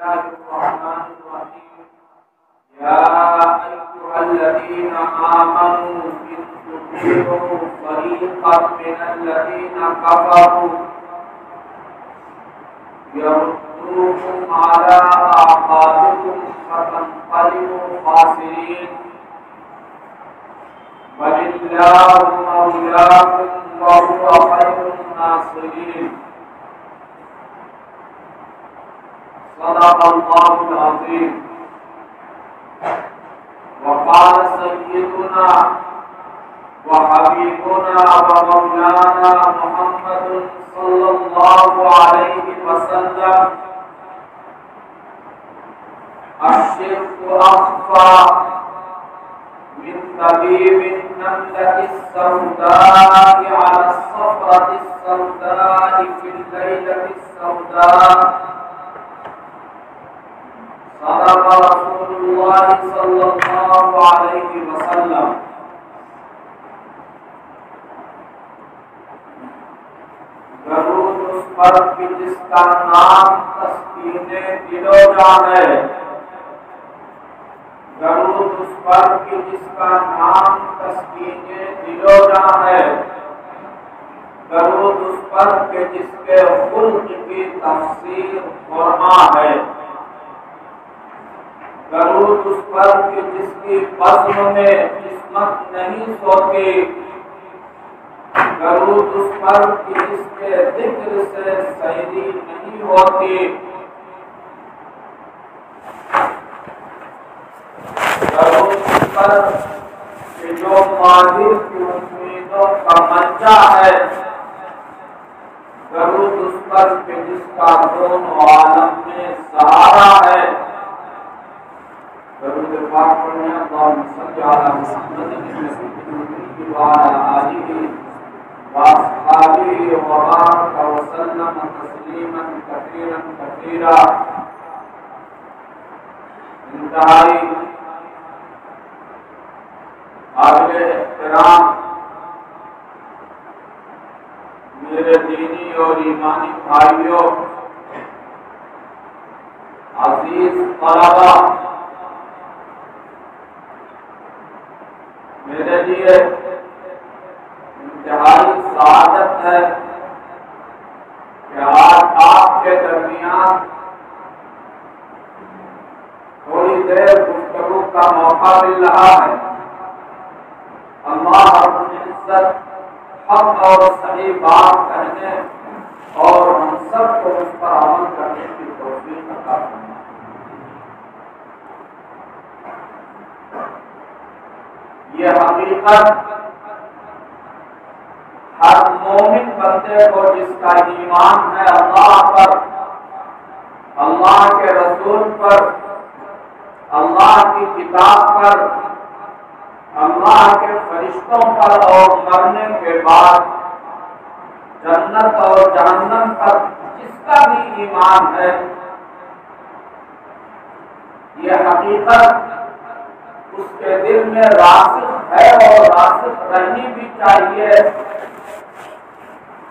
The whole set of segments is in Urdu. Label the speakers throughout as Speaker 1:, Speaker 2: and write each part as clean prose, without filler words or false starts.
Speaker 1: الله الرحمن الرحيم يا أيها الذين آمنوا إن تطيعوا فريقا من الذين كفروا يردوكم على أعقابكم فتنقلبوا خاسرين بل الله مولاكم وهو خير الناصرين صدق الله العظيم. وقال سيدنا وحبيبنا ومولانا محمد صلى الله عليه وسلم الشرك أخفى من طبيب النملة السوداء على الصفرة السوداء في الليلة السوداء. صدق رسول الله صلى الله عليه وسلم. درود اس پر کہ جس کا نام تسکین دل و جان ہے. درود اس پر کہ جس کا نام تسکین دل و جان ہے. درود اس پر کہ جس کے خلق کی تفسیر قرآن ہے. درود اس پر کہ جس کی بزم میں قسمت نہیں سوتی. درود اس پر کہ جس کے ذکر سے سیری نہیں ہوتی. درود اس پر کہ جو ماہر کی امیدوں کا منچا ہے. درود اس پر کہ جس کا دونوں عالم میں سہارا ہے. درود پاک پڑھیں اللہم صلی علی محمد وعلی آلہ واصحابہ وبارک وسلم تسلیما کثیرا کثیرا. انتہائی قابل احترام میرے دینی اور ایمانی بھائیوں، عزیز طلباء، میرے لیے انتہائی سعادت ہے کہ آج آپ کے درمیان تھوڑی دیر گفتگو کا موقع مل رہا ہے. اللہ رب العزت حق اور صحیح بات کہنے اور ہم سب کو اس پر عمل کرنے کی توفیق عطا فرمائے. یہ حقیقت ہر مومن بندے کو جس کا ایمان ہے اللہ پر، اللہ کے رسول پر، اللہ کی کتاب پر، اللہ کے فرشتوں پر اور مرنے کے بعد جنت اور جہنم پر جس کا بھی ایمان ہے، یہ حقیقت اس کے دل میں راسخ ہے اور راسخ رہنی بھی چاہیے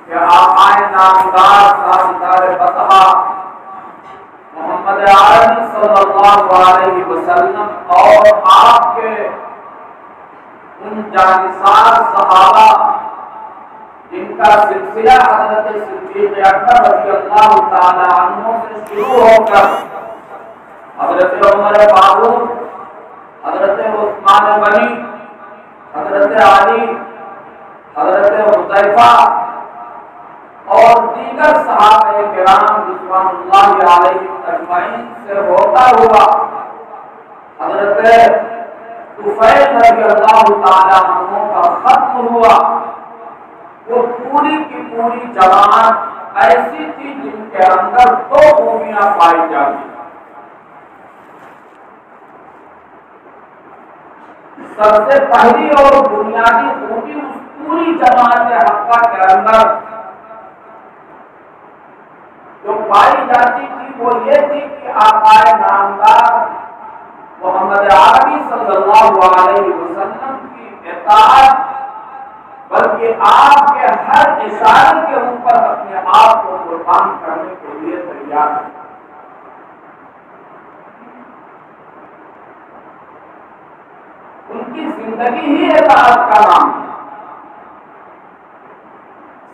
Speaker 1: کہ آقائے نامدار تاجدار بطحہ محمد عربی صلی اللہ علیہ وسلم اور آپ کے ان جانثار صحابہ جن کا سلسلہ حضرت صدیق اکبر رضی اللہ تعالی عنہ سے شروع ہو کر حضرت عمر فاروق، حضرت عثمان غنی، حضرت علی، حضرت حذیفہ اور دیگر صحابہ کرام رضوان اللہ علیہم اجمعین سے ہوتا ہوا حضرت طفیل رضی اللہ تعالی عنہ کا ختم ہوا. وہ پوری کی پوری جماعت ایسی تھی جن کے اندر دو خوبیاں پائی جاتی. سب سے پہلی اور بنیادی خوبی اس پوری جماعت حقہ کے اندر جو پائی جاتی تھی وہ یہ تھی کہ آقائے نامدار محمد عربی صلی اللہ علیہ وسلم کی اطاعت، بلکہ آپ کے ہر اشارے کے اوپر اپنے آپ کو قربان کرنے کے لیے تیار ہے. ان کی زندگی ہی اطاعت کا نام ہے۔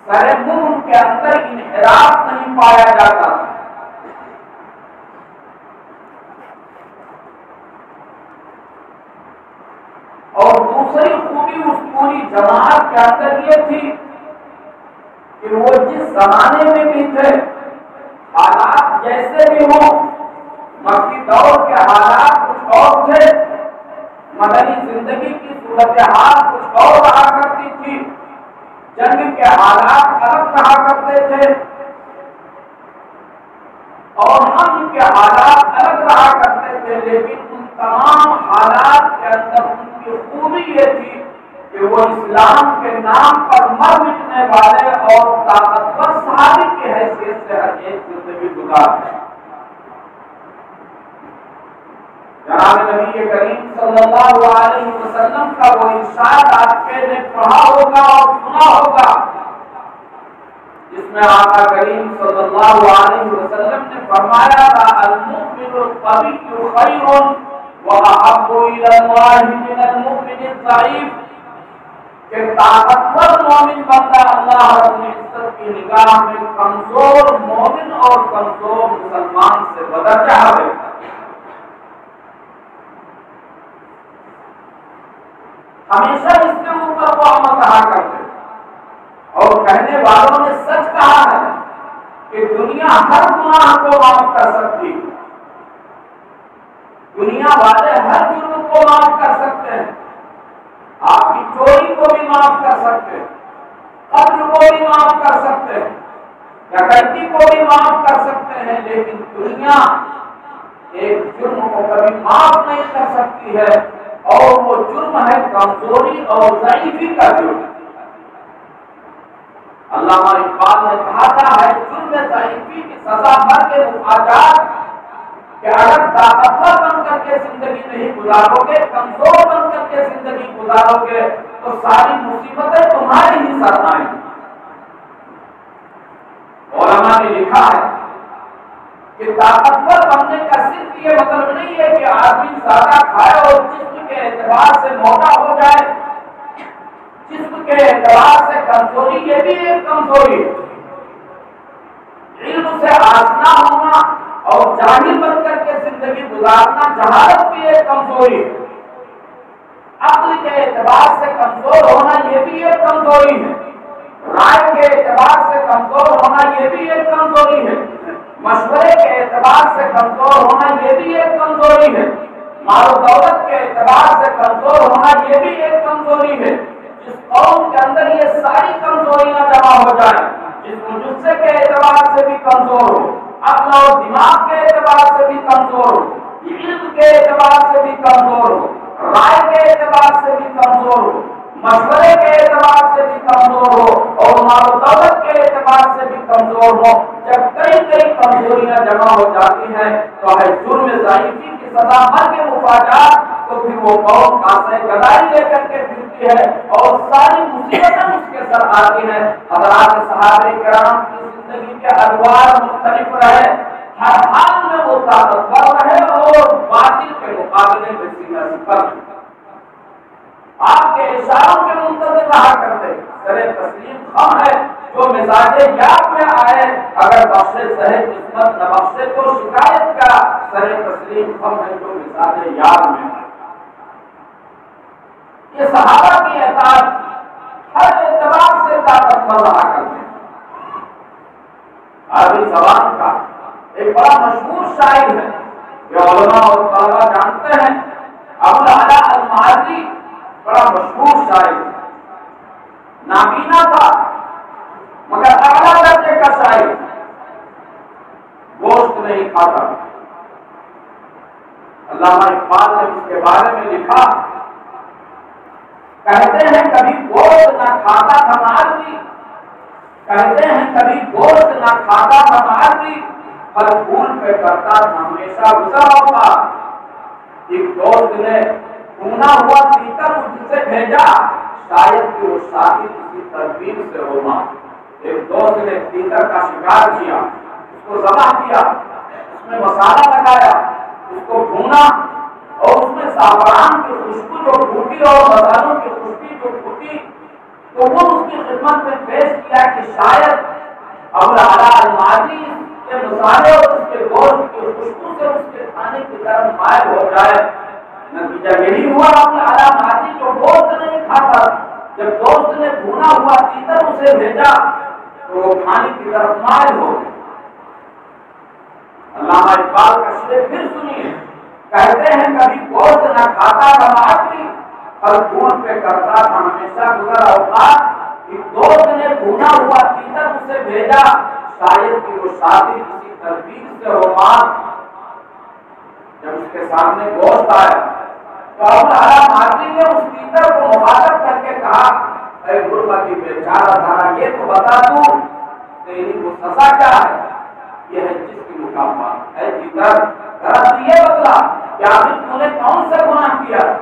Speaker 1: سر منہ ان کے اندر انحراف نہیں پایا جاتا۔ اور دوسری خوبی اس پوری جماعت کے اندر یہ تھی کہ وہ جس زمانے میں بھی تھے، حالات جیسے بھی ہوں، مکی دور کے حالات کچھ اور تھے، مدنی زندگی کی صورتحال کچھ اور رہا کرتی تھی، جنگ کے حالات الگ رہا کرتے تھے، اور ہم کے حالات الگ رہا کرتے تھے، لیکن ان تمام حالات کے اندر ان کی خوبی یہ تھی کہ وہ اسلام کے نام پر مر مٹنے والے اور طاقتور صحابی کی حیثیت سے ہر ایک زندگی گزارتے ہیں۔ جناب نبی کریم صلی اللہ علیہ وسلم کا وہ ارشاد آپ نے پڑھا ہوگا اور سنا ہوگا، جس میں آقا کریم صلی اللہ علیہ وسلم نے فرمایا تھا المؤمن القوی خیر واحب الی اللہ من المؤمن الضعیف، کہ طاقتور مومن بندہ اللہ رب العزت کی نگاہ میں کمزور مومن اور کمزور مسلمان سے بدرجہ ہے۔ ہمیشہ اس کے اوپر وہ عمل کہا کرتے اور کہنے والوں نے سچ کہا ہے کہ دنیا ہر گناہ کو معاف کر سکتی، دنیا والے ہر جرم کو معاف کر سکتے ہیں، آپ کی چوری کو بھی معاف کر سکتے ہیں، قتل کو بھی معاف کر سکتے ہیں، ڈکیتی کو بھی معاف کر سکتے ہیں، لیکن دنیا ایک جرم کو کبھی معاف نہیں کر سکتی ہے، اور وہ جرم ہے کمزوری اور ضعیفی کا جرم۔ علامہ اقبال نے کہا تھا ہے جرم ضعیفی کی سزا بھر کے مفاجات، کہ اگر طاقتور بن کر کے زندگی نہیں گزارو گے، کمزور بن کر کے زندگی گزارو گے تو ساری مصیبتیں تمہارے ہی سر آئیں گی۔ علماء نے لکھا ہے کہ طاقتور بننے کا صرف یہ مطلب نہیں ہے کہ آدمی زیادہ کھائے اور جسم کے اعتبار سے موٹا ہو جائے، جسم کے اعتبار سے کمزوری یہ بھی ایک کمزوری ہے، علم سے آشنا ہونا اور جاہل بن کر کے زندگی گزارنا جہالت بھی ایک کمزوری ہے، عقل کے اعتبار سے کمزور ہونا یہ بھی ایک کمزوری ہے، رائے کے اعتبار سے کمزور ہونا یہ بھی ایک کمزوری ہے، مشورے کے اعتبار سے کمزور ہونا یہ بھی ایک کمزوری ہے، مال و دولت کے اعتبار سے کمزور ہونا یہ بھی ایک کمزوری ہے۔ جس قوم کے اندر یہ ساری کمزوریاں جمع ہو جائیں، جس مجسے کے اعتبار سے بھی کمزور ہو، عقل اور دماغ کے اعتبار سے بھی کمزور ہو، علم کے اعتبار سے بھی کمزور ہو، رائے کے اعتبار سے بھی کمزور ہو، مشورے کے اعتبار سے بھی کمزور ہو، اور مال و دولت کے اعتبار سے بھی کمزور ہو، جب کئی کمزوریاں جمع ہو جاتی ہیں تو ہے جرم ضعیفی کی سزا مر کے مفاجات، تو پھر وہ قوم کاسے گدائی لے کر کے پھرتی ہے اور ساری مصیبتیں اس کے سر آتی ہیں۔ حضرات صحابہ کرام کی زندگی کے ادوار مختلف رہے، ہر حال میں وہ طاقتور رہے اور باطل کے مقابلے میں سینہ سپر رہے، آپ کے اشاروں کے منتظر رہا کرتے، سر تسلیم خم ہے جو مزاج یاد میں آئے، اگر بخشے سہے قسمت نہ بخشے تو شکایت کا، سر تسلیم خم ہے جو مزاج یاد میں آئے۔ یہ صحابہ کی اطاعت ہر اعتبار سے طاقتور رہا کرتے ہیں۔ عربی زبان کا ایک بڑا مشہور شاعر ہے جو علماء اور طلباء جانتے ہیں، ابو العلا المعرری، بڑا مشہور شاعر، نابینا تھا مگر اعلیٰ درجے کا شاعر، گوشت نہیں کھاتا۔ علامہ اقبال نے اس کے بارے میں لکھا، کہتے ہیں کبھی گوشت نہ کھاتا تھا معرری، کہتے ہیں کبھی گوشت نہ کھاتا تھا معرری، پر پھول پہ کرتا تھا ہمیشہ گزرا ہوتا۔ ایک دوست نے بھونا ہوا تیتر مجھ سے بھیجا، شاید کہ وہ شادی کسی تدبیر سے ہونا۔ ایک دوست نے تیتر کا شکار کیا، اس کو ذبح کیا، اس میں مسالہ لگایا، اس کو بھونا اور اس میں زعفران کی خوشبو جو پھوٹی روٹی اور مصالحوں کی خوشبو جو پھوٹی تو وہ اس کی خدمت میں پیش کیا کہ شاید ابوالعلا المعدی کے مصالحے اور اس کے گوشت کی خوشبو سے اس کے کھانے کی طرف مائل ہو جائے۔ نتیجہ یہی ہوا ابوالعلا المعدی جو گوشت نہیں کھاتا، جب دوست نے بھونا ہوا تیتر اسے بھیجا تو وہ کھانے کی طرف مائل ہو گیا۔ علامہ اقبال کا شعر پھر سنیے، کہتے ہیں کبھی گوشت نہ کھاتا تھا معدی، پر خون پہ کرتا تھا ہمیشہ گزر اوقات۔ ایک دوست نے بھونا ہوا تیتر اسے بھیجا، شاید کہ وہ شادی کسی تدبیر سے ہو مات۔ جب اس کے سامنے گوشت آیا تو ابوالعلا المعدی نے اس تیتر کو مخاطب کر کے کہا، اے غربتی بیچارہ ذرا یہ تو بتا تو تیری وہ سزا کیا ہے؟ یہ ہے جس کی مکافات۔ اے تیتر ذرا تو یہ بتلا کہ آخر تو نے کون سا گناہ کیا،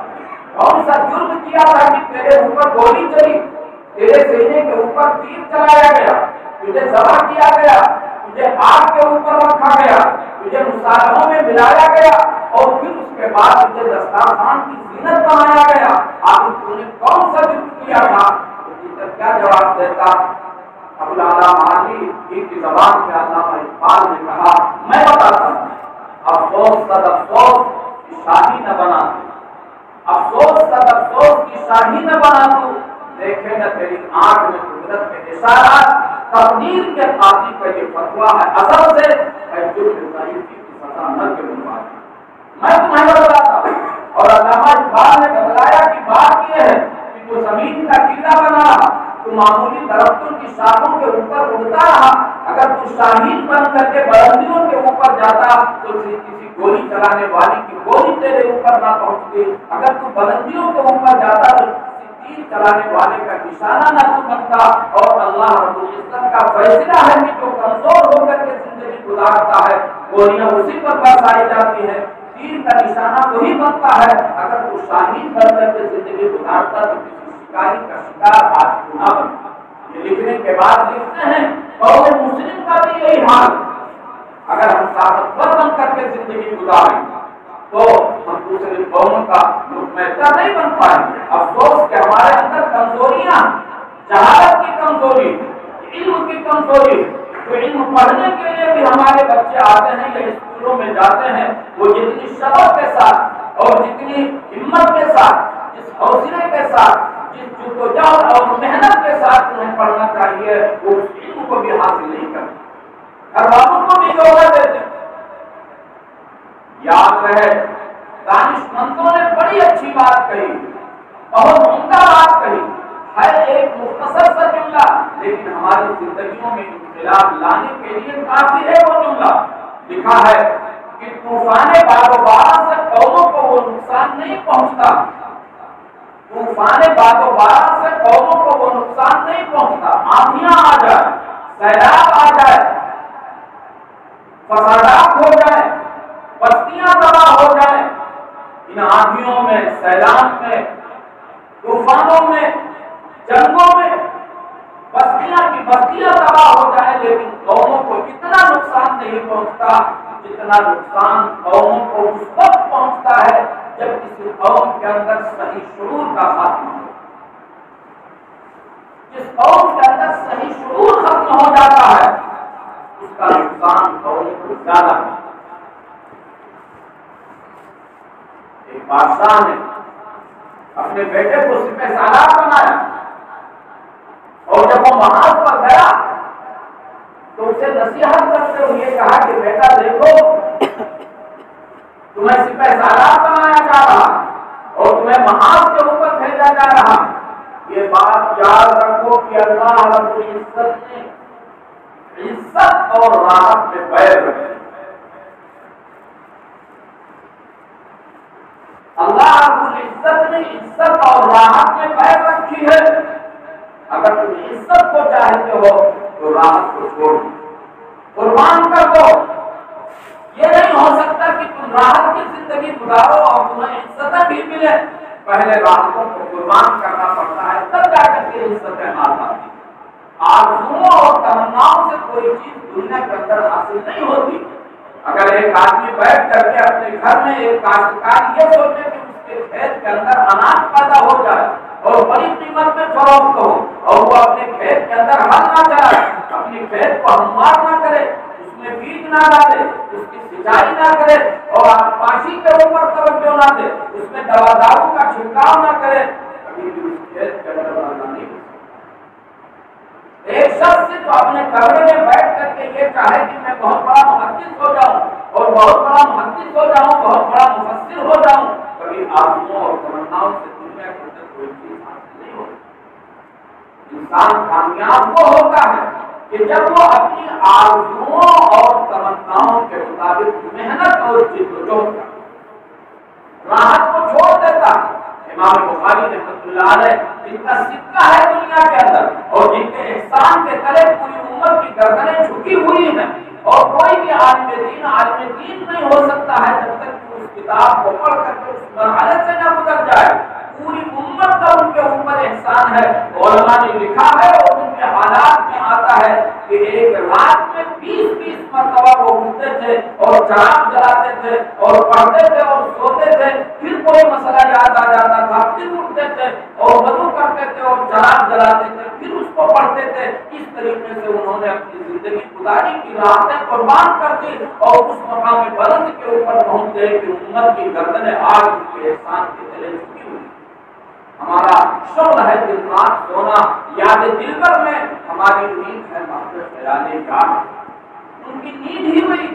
Speaker 1: کون سا جرم کیا تھا کہ تیرے اوپر گولی چلی، تیرے سینے کے اوپر تیر چلایا گیا، تجھے ذبح کیا گیا، تجھے آگ کے اوپر رکھا گیا، تجھے مصالحوں میں ملایا گیا اور پھر اس کے بعد تجھے دسترخوان کی زینت بنایا گیا، آخر تو نے کون سا جرم کیا تھا؟ کیا جواب دیتا؟ ابوالعلا المعدی کی زبان سے علامہ اقبال نے کہا، میں بتاتا ہوں، افسوس صد افسوس کی شاہی نہ بنا تو، افسوس صد افسوس کی شاہی نہ بنا تو، دیکھے نہ تیری آنکھ میں قدرت کے اشارات، تقدیر کے قاضی کا یہ فتویٰ ہے ازل سے، اے جرم ضعیفی کی سزا نہ کے منواد۔ میں تمہیں بتلاتا ہوں، اور علامہ اقبال نے بتلایا کہ بات یہ ہے کہ جو زمین کا قلعہ بنا رہا تو معمولی درختوں کی شاخوں کے اوپر اڑتا رہا، اگر تو شاہین بن کر کے بلندیوں کے اوپر جاتا تو کسی گولی چلانے والی کی گولی تیرے اوپر نہ پہنچتی، اگر تو بلندیوں کے اوپر جاتا تو تیر چلانے والے کا نشانہ نہ تو بنتا۔ اور اللہ رب العزت کا فیصلہ ہے کہ جو کمزور ہو کر کے زندگی گزارتا ہے گولیاں اسی پر برسائی جاتی ہے، تیر کا نشانہ وہی بنتا ہے۔ اگر تو شاہین بن کر کے زندگی گزارتا تو شکاری کا شکار آج نہ بنتا۔ یہ لکھنے کے بعد لکھتے ہیں اور مسلم کا بھی یہی حال، اگر ہم طاقتور بن کر کے زندگی گزاریں تو ہم دوسرے قوموں کا نمائندہ نہیں بن پائیں گے۔ افسوس کہ ہمارے اندر کمزوریاں، جہالت کی کمزوری، علم کی کمزوری، تو علم پڑھنے کے لیے بھی ہمارے بچے آتے ہیں یا اسکولوں میں جاتے ہیں، وہ جتنی شوق کے ساتھ اور جتنی ہمت کے ساتھ، جس حوصلے کے ساتھ، جس جدوجہد اور محنت کے ساتھ انہیں پڑھنا چاہیے، وہ اس علم کو بھی حاصل نہیں کرتے، گھر والوں کو بھی دھوکہ دیتے۔ یاد رہے دانشمندوں نے بڑی اچھی بات کہی، بہت عمدہ بات کہی، ہر ایک مختصر سا جملہ، لیکن ہماری زندگیوں میں انقلاب لانے کے لیے کافی ہے وہ جملہ۔ لکھا ہے کہ طوفان باد و بارہ سے قوموں کو وہ نقصان نہیں پہنچتا، طوفان باد و بارہ سے قوموں کو وہ نقصان نہیں پہنچتا، آندھیاں آ جائے، سیلاب آ جائے، فسادات ہو جائے، بستیاں تباہ ہو جائیں، ان آندھیوں میں، سیلاب میں، طوفانوں میں، جنگوں میں بستیاں کی بستیاں تباہ ہو جائیں، لیکن قوموں کو اتنا نقصان نہیں پہنچتا جتنا نقصان قوموں کو اس وقت پہنچتا ہے جب کسی قوم کے اندر صحیح شعور کا خاتمہ ہو۔ جس قوم کے اندر صحیح شعور ختم ہو جاتا ہے اس کا نقصان قوم کو زیادہ ہے۔ ایک بادشاہ نے اپنے بیٹے کو سپہ سالار بنایا اور جب وہ محاذ پر گیا تو اسے نصیحت کرتے ہوئے کہا کہ بیٹا دیکھو، تمہیں سپہ سالار بنایا جا رہا اور تمہیں محاذ کے اوپر بھیجا جا رہا، یہ بات یاد رکھو کہ اللہ رب العزت نے عزت اور راحت میں بیر رکھی۔ اللہ رب العزت نے عزت اور راحت میں بیر رکھی ہے۔ اگر تم عزت کو چاہتے ہو تو راحت کو چھوڑ دو، قربان کر دو۔ یہ نہیں ہو سکتا کہ تم راحت کی زندگی گزارو اور تمہیں عزت بھی ملے، پہلے راحتوں کو قربان کرنا پڑتا ہے، تب جا کر کے عزتیں حاصل ہوتی۔ آرزوؤں اور تمناؤں سے کوئی چیز دنیا کے اندر حاصل نہیں ہوتی۔ اگر ایک آدمی بیٹھ کر کے اپنے گھر میں ایک کاشتکار یہ سوچے کہ اس کے کھیت کے اندر اناج پیدا ہو جائے اور بڑی قیمت میں فروخت ہو اور وہ اپنے کھیت کے اندر ہل نہ چلائے، اپنی کھیت کو ہموار نہ کرے، اس میں بیج نہ ڈالے، اس کی سینچائی نہ کرے اور پاشی کے اوپر توجہ نہ دے، اس میں دوا دارو کا چھڑکاؤ نہ کرے، کبھی بھی اس کھیت کے اندر والا نہیں ہو سکتا۔ ایک شخص صرف اپنے کمرے میں بیٹھ کر کے یہ چاہے کہ میں بہت بڑا محدث ہو جاؤں اور بہت بڑا محدث ہو جاؤں، بہت بڑا مفسر ہو جاؤں، کبھی آرزوؤں اور تمناؤں سے دنیا کے اندر کوئی چیز حاصل نہیں ہوتی۔ انسان کامیاب وہ ہوتا ہے کہ جب وہ اپنی آرزوؤں اور تمناؤں کے مطابق محنت اور جدوجہد کرتا ہے، راحت کو چھوڑ دیتا ہے۔ امام بخاری رحمۃ اللہ علیہ جن کا سکہ ہے دنیا کے اندر اور جن کے احسان کے تلے پوری امت کی گردنیں جھکی ہوئی ہیں اور کوئی بھی عالم دین نہیں ہو سکتا ہے جب تک کہ اس کتاب کو پڑھ کر کے اس مرحلے سے نہ گزر جائے۔ پوری امت کا ان کے اوپر احسان ہے۔ علماء نے لکھا ہے اور ان کے حالات میں آتا ہے کہ ایک رات میں 20 مرتبہ وہ اٹھتے تھے اور چراغ جلاتے تھے اور پڑھتے تھے اور سوتے تھے، پھر کوئی مسئلہ یاد آ جاتا تھا، پھر اٹھتے تھے اور وضو کرتے تھے اور چراغ جلاتے تھے، پھر اس کو پڑھتے تھے۔ اس طریقے سے انہوں نے اپنی زندگی گزاری کی راحتیں قربان کر دی اور اس مقام بلند کے اوپر پہنچ گئے کہ امت کی گردنیں آج ان کے احسان کے تلے جھکی ہوئی۔ ہمارا شغل ہے دن رات سونا، یاد دلبر میں ہماری نیند ہے محبت خیال یار، ان کی نیند ہی ہوئی۔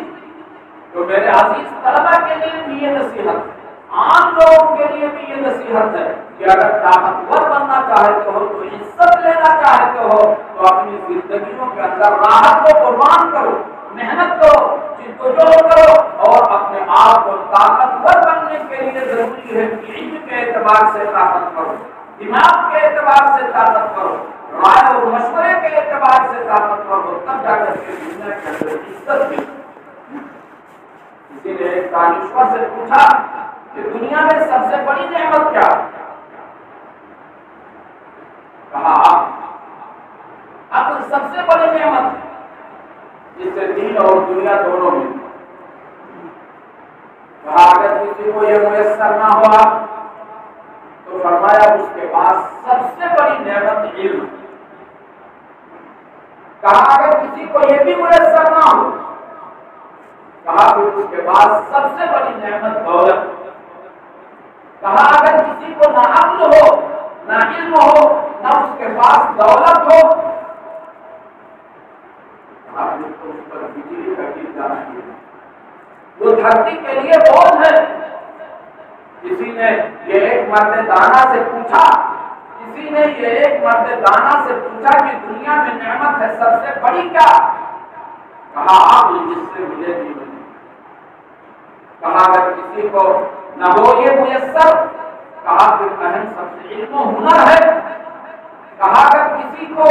Speaker 1: تو میرے عزیز طلبہ کے لیے بھی یہ نصیحت ہے، عام لوگوں کے لیے بھی یہ نصیحت ہے کہ اگر طاقتور بننا چاہتے ہو تو عزت لینا چاہتے ہو تو اپنی زندگیوں کے اندر راحت کو قربان کرو، محنت کرو، جدوجہد کرو اور اپنے آپ کو طاقتور بننے کے لیے ضروری ہے کہ علم کے اعتبار سے طاقت کرو، دماغ کے اعتبار سے طاقت کرو، رائے اور مشورے کے اعتبار سے طاقت کرو، تب جا کر کے دنیا کے اندر عزت بھی۔ کسی نے ایک دانشور سے پوچھا کہ دنیا میں سب سے بڑی نعمت کیا؟ کہا عقل سب سے بڑی نعمت جس سے دین اور دنیا دونوں میں۔ کہا اگر کسی کو یہ میسر نہ ہوا تو فرمایا اس کے پاس سب سے بڑی نعمت علم۔ کہا اگر کسی کو یہ بھی میسر نہ ہو، کہا کہ اس کے پاس سب سے بڑی نعمت دولت۔ کہا اگر کسی کو نہ عقل ہو نہ علم ہو نہ اس کے پاس دولت ہو، آپ نے تو اس پر بجلی کا گر جانا ہے، وہ دھرتی کے لیے بوجھ ہے۔ کسی نے یہ ایک مرد دانا سے پوچھا کہ دنیا میں نعمت ہے سب سے بڑی کیا؟ کہا عقل جس سے ملے بھی نہیں۔ کہا اگر کسی کو نہ ہو یہ میسر، کہا پھر اہم سب سے علم و ہنر ہے۔ کہا اگر کسی کو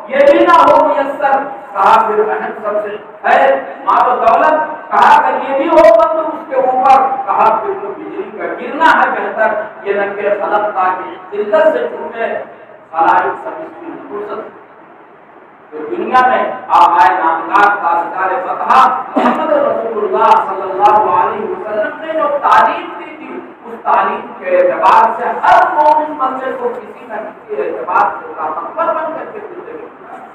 Speaker 1: یہ بھی نہ ہو میسر، کہا پھر اہم سب سے ہے مال و دولت۔ کہا اگر یہ بھی ہو بند اس کے اوپر، کہا پھر تو بجلی کا گرنا ہے بہتر، یہ ننگے خلق تاکہ ذلت سے چھوٹے خلائق سب اس کی فرصت۔ تو دنیا میں آقائے نامدار تاجدار فتح محمد رسول اللہ صلی اللہ علیہ وسلم نے جو تعلیم دی تھی، اس تعلیم کے اعتبار سے ہر مومن بندے کو کسی نہ کسی اعتبار سے طاقتور بن کر کے زندگی گزارنا۔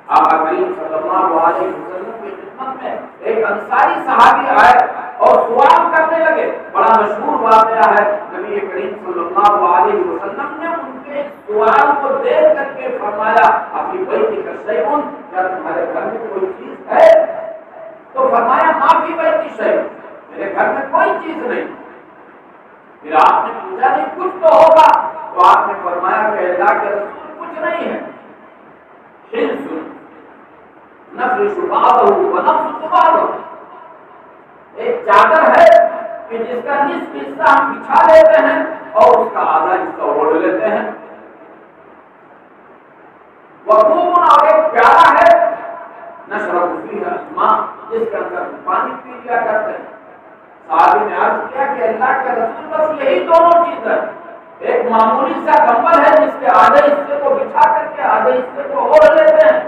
Speaker 1: آقا کریم صلی اللہ علیہ وسلم کی خدمت میں ایک انصاری صحابی آئے اور سوال کرنے لگے۔ بڑا مشہور واقعہ ہے، نبی کریم صلی اللہ علیہ وسلم نے ان کے سوال کو دیکھ کر کے فرمایا ابھی بیت کا شیء، کیا تمہارے گھر میں کوئی چیز ہے؟ تو فرمایا ما فی بیت شیء، میرے گھر میں کوئی چیز نہیں۔ پھر آپ نے پوچھا نہیں کچھ تو ہوگا، تو آپ نے فرمایا کہ اللہ کے رسول کچھ نہیں ہے، نفرش بعضہ ونبسط بعضہ، ایک چادر ہے کہ جس کا نصف حصہ ہم بچھا لیتے ہیں اور اس کا آدھا حصہ اوڑھ لیتے ہیں۔ وقوم، اور ایک پیالہ ہے نشرب فیہ الماء، جس کے اندر پانی پی لیا کرتے ہیں۔ صحابی نے عرض کیا کہ اللہ کے رسول بس یہی دونوں چیز ہے، ایک معمولی سا کمبل ہے جس کے آدھے حصے کو بچھا کر کے آدھے حصے کو اوڑھ لیتے ہیں،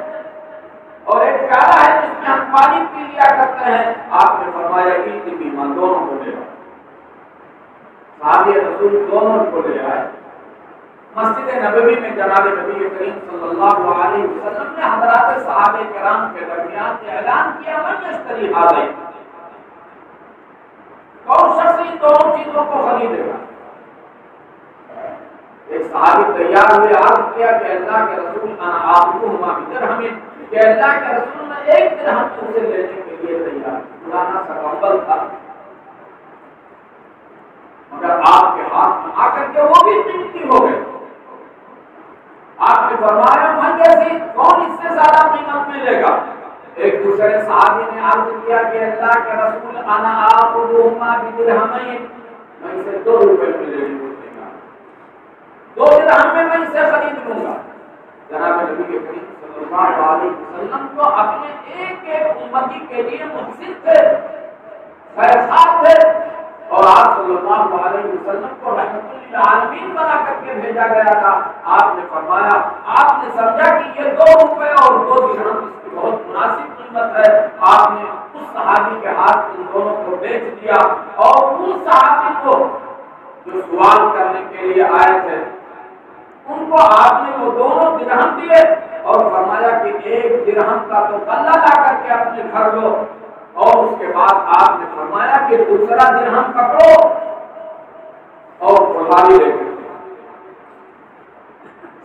Speaker 1: اور ایک پیالہ ہے جس میں ہم پانی پی لیا کرتے ہیں۔ آپ نے فرمایا کہ ایمان دونوں کو لے لو۔ صحابی رسول دونوں کو لے آئے مسجد نبوی میں جناب نبی کریم صلی اللہ علیہ وسلم نے حضرات صحابہ کرام کے درمیان اعلان کیا من یشتری هذین، کون شخص ان دونوں چیزوں کو خریدے گا؟ ایک صحابی تیار ہوئے، عرض کیا کہ اللہ کے رسول انا آخذہما بدرہم، کہ اللہ کے رسول میں 1 درہم سے لینے کے لیے تیار، پرانا سا کمبل تھا مگر آپ کے ہاتھ میں آ کر کے وہ بھی قیمتی ہو گئے۔ آپ نے فرمایا من یزید، کون اس سے زیادہ قیمت میں لے گا؟ ایک دوسرے صحابی نے عرض کیا کہ اللہ کے رسول انا آخذہما بدرہمین، میں اسے 2 روپے میں لے لوں گا، 2 درہم میں میں اسے خرید لوں گا۔ جناب نبی کریم صلی اللہ علیہ وسلم کو اپنے ایک ایک امتی کے لیے محسن تھے، خیرخواہ تھے، اور آپ صلی اللہ علیہ وسلم کو رحمت للعالمین بنا کر کے بھیجا گیا تھا۔ آپ نے فرمایا، آپ نے سمجھا کہ یہ 2 روپے اور 2 درہم اس کی بہت مناسب قیمت ہے، آپ نے اس صحابی کے ہاتھ ان دونوں کو بیچ دیا، اور ان صحابی کو جو سوال کرنے کے لیے آئے تھے ان کو آپ نے وہ دونوں درہم دیے اور فرمایا کہ 1 درہم کا تو غلہ لا کر کے اپنے گھر لو، اور اس کے بعد آپ نے فرمایا کہ دوسرا درہم پکڑو اور کلہاڑی لے کر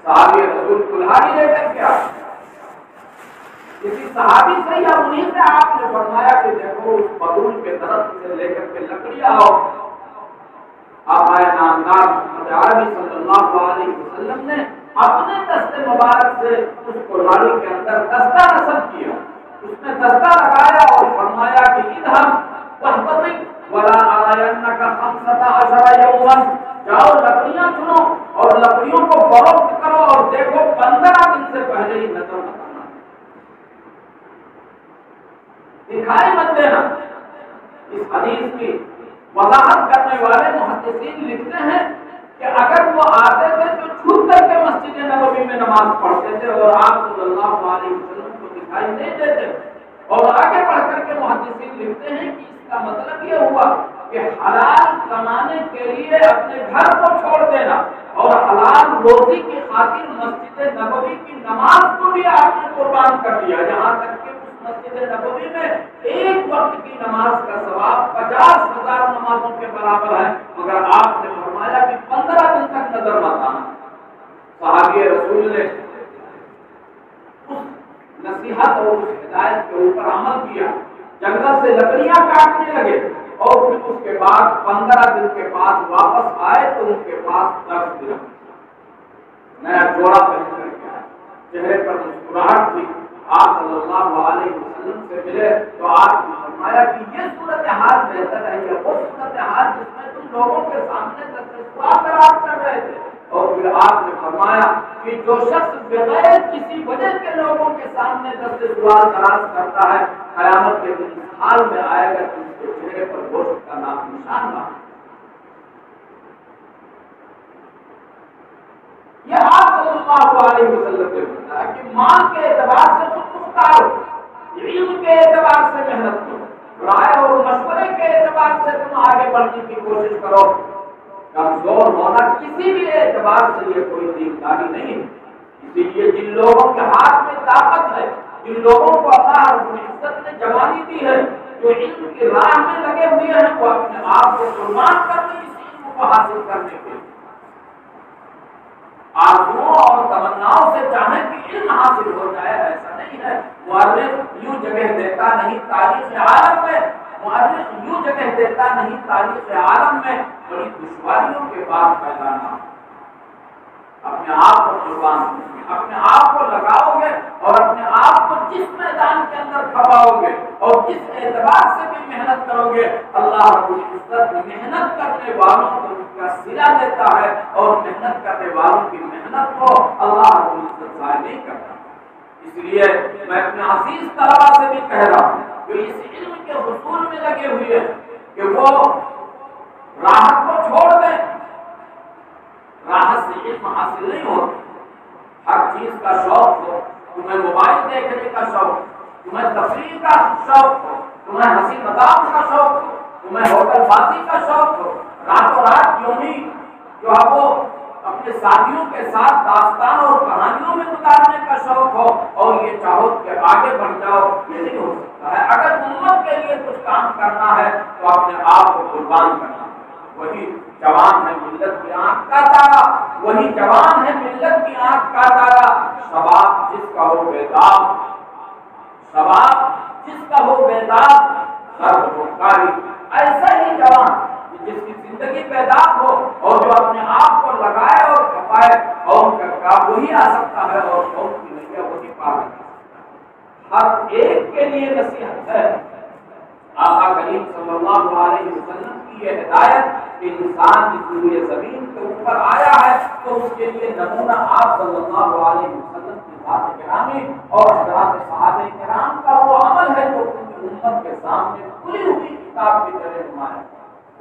Speaker 1: صحابی رسول کلہاڑی لے کر کیا کسی صحابی سے یا انہیں سے آپ نے فرمایا کہ دیکھو اس ببول کے درخت سے لے کر کے لکڑیاں آؤ۔ آقائے نامدار محمد عربی صلی اللہ علیہ وسلم نے اپنے دست مبارک سے اس کلہاڑی کے اندر دستہ نصب کیا، اس نے دستہ لگایا اور فرمایا کہ اذهب واحتطب ولا ارینک 15 یوما، جاؤ لکڑیاں چنو اور لکڑیوں کو فروخت کرو اور دیکھو 15 دن سے پہلے ہی نظر مت آنا، دکھائی مت دینا۔ اس حدیث کی وضاحت کرنے والے محدثین لکھتے ہیں کہ اگر وہ آتے تھے تو چھپ کر کے مسجد نبوی میں نماز پڑھتے تھے اور آپ صلی اللہ علیہ وسلم کو دکھائی نہیں دیتے، اور آگے بڑھ کر کے محدثین لکھتے ہیں کہ اس کا مطلب یہ ہوا کہ حلال کمانے کے لیے اپنے گھر کو چھوڑ دینا اور حلال روزی کی خاطر مسجد نبوی کی نماز کو بھی آپ نے قربان کر دیا، یہاں تک کہ مسجد نبوی میں 1 وقت کی نماز کا ثواب 50,000 نمازوں کے برابر ہے، مگر آپ نے فرمایا کہ 15 دن تک نظر مت آنا۔ صحابی رسول نے اس نصیحت اور اس ہدایت کے اوپر عمل کیا، جنگل سے لکڑیاں کاٹنے لگے، اور پھر اس کے بعد 15 دن کے بعد واپس آئے تو ان کے پاس 10 درہم نیا جوڑا پہن کر کے آئے، چہرے پر مسکراہٹ تھی۔ آپ صلی اللہ علیہ وسلم سے ملے تو آپ نے فرمایا کہ یہ صورتحال بہتر ہے یا وہ صورتحال جس میں تم لوگوں کے سامنے دراز کر رہے تھے؟ اور پھر آپ نے فرمایا کہ جو شخص بغیر کسی وجہ کے لوگوں کے سامنے دراز کرتا ہے، قیامت کے دن اس حال میں آئے گا کہ اس کے چہرے پر گوشت کا نام نشان نہ۔ یہ آپ صلی اللہ علیہ وسلم نے بتایا کہ مال کے اعتبار سے تم مختار ہو، علم کے اعتبار سے محنت کرو، رائے اور مشورے کے اعتبار سے تم آگے بڑھنے کی کوشش کرو، کمزور ہونا کسی بھی اعتبار سے یہ کوئی دینداری نہیں ہے۔ اسی لیے جن لوگوں کے ہاتھ میں طاقت ہے، جن لوگوں کو اللہ رب العزت نے جوانی دی ہے، جو علم کی راہ میں لگے ہوئے ہیں، وہ اپنے آپ کو قربان کر دیں اس علم کو حاصل کرنے کے لیے، آرزوؤں اور تمناؤں سے چاہیں کہ علم حاصل ہو جائے، ایسا نہیں ہے۔ مؤرخ یوں جگہ دیتا نہیں تاریخ عالم میں، مؤرخ یوں جگہ دیتا نہیں تاریخ عالم میں، بڑی دشواریوں کے بعد پیدا نہ اپنے آپ کو قربان کریں، اپنے آپ کو لگاؤ گے اور اپنے آپ کو جس میدان کے اندر کھپاؤ گے اور جس اعتبار سے بھی محنت کرو گے، اللہ رب العزت محنت کرنے والوں کو ان کا صلہ دیتا ہے، اور محنت کرنے والوں کی محنت کو اللہ رب العزت ضائع نہیں کرتا۔ اس لیے میں اپنے عزیز طلباء سے بھی کہہ رہا ہوں جو اس علم کے حصول میں لگے ہوئے ہیں کہ وہ راحت کو چھوڑ دیں۔ راحت سے علم حاصل نہیں ہوتا، ہر چیز کا شوق ہو، تمہیں موبائل دیکھنے کا شوق، تمہیں تفریح کا شوق ہو، تمہیں ہنسی مذاق کا شوق ہو، تمہیں ہوٹل بازی کا شوق ہو، راتوں رات ساتھیوں کے ساتھ داستان اور کہانیوں میں گزارنے کا شوق ہو اور یہ چاہو کہ آگے بڑھ جاؤ، یہ نہیں ہو سکتا ہے۔ اگر امت کے لیے کچھ کام کرنا ہے تو اپنے آپ کو قربان کرنا ہے۔ وہی جوان ہے ملت کی آنکھ کا تارا، وہی جوان ہے ملت کی آنکھ کا تارا، شباب جس کا ہو بیدار، شباب جس کا ہو بیدار، سرد ہو کاری، ایسا ہی جوان جس کی زندگی بیدار ہو اور جو اپنے آپ کو لگائے اور کھپائے، قوم کا کام وہی آ سکتا ہے اور قوم کی نیا وہی پا سکتا ہے۔ ہر ایک کے لیے نصیحت ہے۔ آقا کریم صلی اللہ علیہ وسلم کی یہ ہدایت کہ انسان اس لیے زمین کے اوپر آیا ہے تو اس کے لیے نمونہ آپ صلی اللہ علیہ وسلم کی ذات گرامی اور حضرات صحابہ کرام کا وہ عمل ہے جو پوری امت کے سامنے کھلی ہوئی کتاب کی طرح نمایاں۔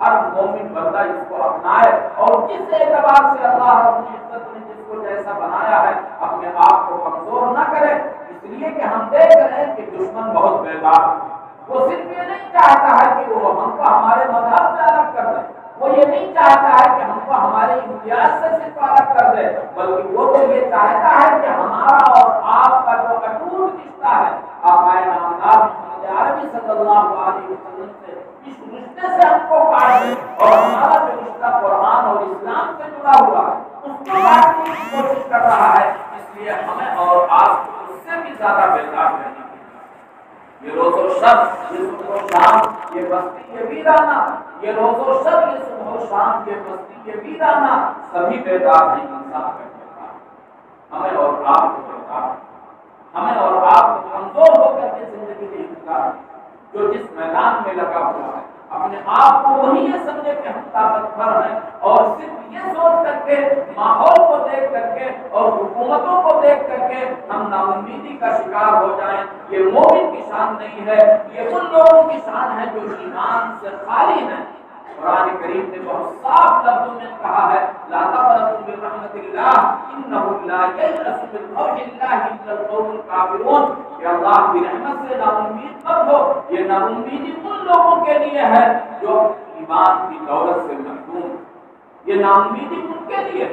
Speaker 1: ہر مومن بندہ اس کو اپنائے اور جس اعتبار سے اللہ رب العزت نے جس کو جیسا بنایا ہے اپنے آپ کو کمزور نہ کرے، اس لیے کہ ہم دیکھ رہے ہیں کہ دشمن بہت بیدار ہے۔ وہ صرف یہ نہیں چاہتا ہے کہ وہ ہم کو ہمارے مذہب سے الگ کر دے، وہ یہ نہیں چاہتا ہے کہ ہم کو ہمارے امتیاز سے صرف الگ کر دے، بلکہ وہ تو یہ چاہتا ہے کہ ہمارا اور آپ کا جو اٹوٹ رشتہ ہے آقا نامدار محمد عربی صلی اللہ علیہ وسلم سے، اس رشتے سے ہم کو کاٹ دے اور ہمارا جو رشتہ قرآن اور اسلام سے جڑا ہوا ہے اس کو کاٹنے کی کوشش کر رہا ہے۔ اس لیے ہمیں اور آپ کو اس سے بھی زیادہ بیدار رہنا ہے۔ یہ روز و شب، یہ صبح و شام، یہ بستی یہ ویرانہ، یہ روز و شب، یہ صبح و شام، یہ بستی یہ ویرانہ، سبھی بیدار ہیں انسان کا بیدار۔ ہمیں اور آپ کو بیدار، ہمیں اور آپ کو کمزور ہو کر کے زندگی نہیں گزارنی۔ جو جس میدان میں لگا ہوا ہے اپنے آپ کو وہی یہ سمجھے کہ ہم طاقتور ہیں اور صرف یہ سوچ کر کے ماحول کو دیکھ کر کے اور حکومتوں کو دیکھ کر کے ہم ناامیدی کا شکار ہو جائیں، یہ مومن کی شان نہیں ہے۔ یہ ان لوگوں کی شان ہے جو ایمان سے خالی ہیں۔ قرآن کریم نے بہت صاف لفظوں میں کہا ہے لا تقنطوا من رحمت اللہ انہ لا ییأس من روح اللہ الا القوم الکافرون، کہ اللہ کی رحمت سے نا امید مت ہو۔ یہ نا امیدی ان لوگوں کے لیے ہے جو ایمان کی دولت سے محروم۔ یہ نا امیدی ان کے لیے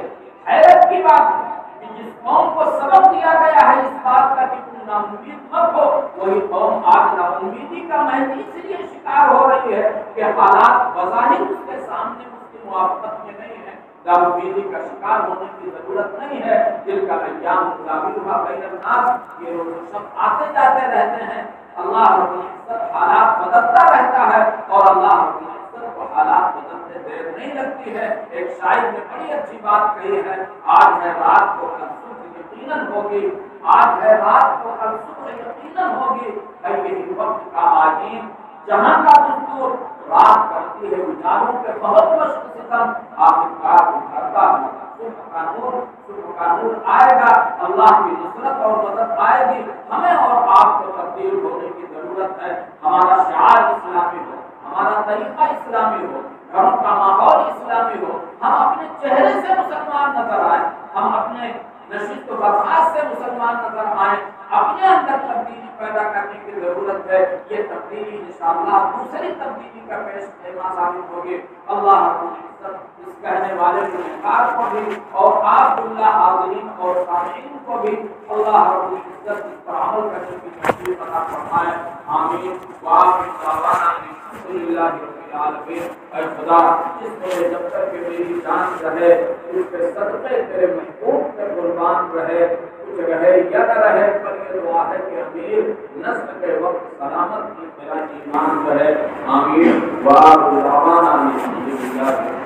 Speaker 1: حیرت کی بات ہے کہ جس قوم کو سبق دیا گیا ہے اس بات کا کہ تم نا امید مت ہو، وہی قوم آج نا امیدی کا محض اس لیے شکار ہو رہی ہے کہ حالات بظاہر اس کے سامنے اس کی موافقت میں نہیں ہے۔ نا امیدی کا شکار ہونے کی ضرورت نہیں ہے۔ دل کا ایام نداولھا بین الناس، یہ روز و شب آتے جاتے رہتے ہیں۔ اللہ رب العزت حالات بدلتا رہتا ہے اور اللہ رب العزت کو حالات بدلتے دیر نہیں لگتی ہے۔ ایک شاعر نے بڑی اچھی بات کہی ہے، آج ہے رات کو کل صبح یقیناً ہوگی، آج ہے رات کو کل صبح یقیناً ہوگی، ہے یہی وقت کا آئین جہاں کا دستور، رات کرتی ہے اجالوں پہ بہت مشق ستم، آخرکار ابھرتا ہے صبح کا نور آئے گا، اللہ کی نصرت اور مدد آئے گی۔ ہمیں اور آپ کو تبدیل ہونے کی ضرورت ہے۔ ہمارا شعار اسلامی ہو، ہمارا طریقہ اسلامی ہو، گھروں کا ماحول اسلامی ہو، ہم اپنے چہرے سے مسلمان نظر آئیں، ہم اپنے نشست و برخاست سے مسلمان نظر آئیں، اپنے اندر تبدیلی پیدا کرنے کی ضرورت ہے۔ یہ تبدیلی انشاءاللہ دوسری تبدیلی کا پیش خیمہ ثابت ہوگی۔ اللہ رب العزت اس کہنے والے گنہگار کو بھی اور آپ اللہ حاضرین اور سامعین کو بھی اللہ رب العزت اس پر عمل کرنے کی توفیق عطا فرمائے، آمین۔ وآخر دعوانا الحمد للہ رب العالمین۔ اے خدا، جس میں جب تک کہ میری جان رہے اس کے صدقے تیرے محبوب کے قربان رہے، کچھ رہے یا نہ رہے، پر یہ دعا ہے کہ امیر نسل کے وقت سلامت کی میرا ایمان رہے، آمین۔ وآخر دعوانا الحمد للہ۔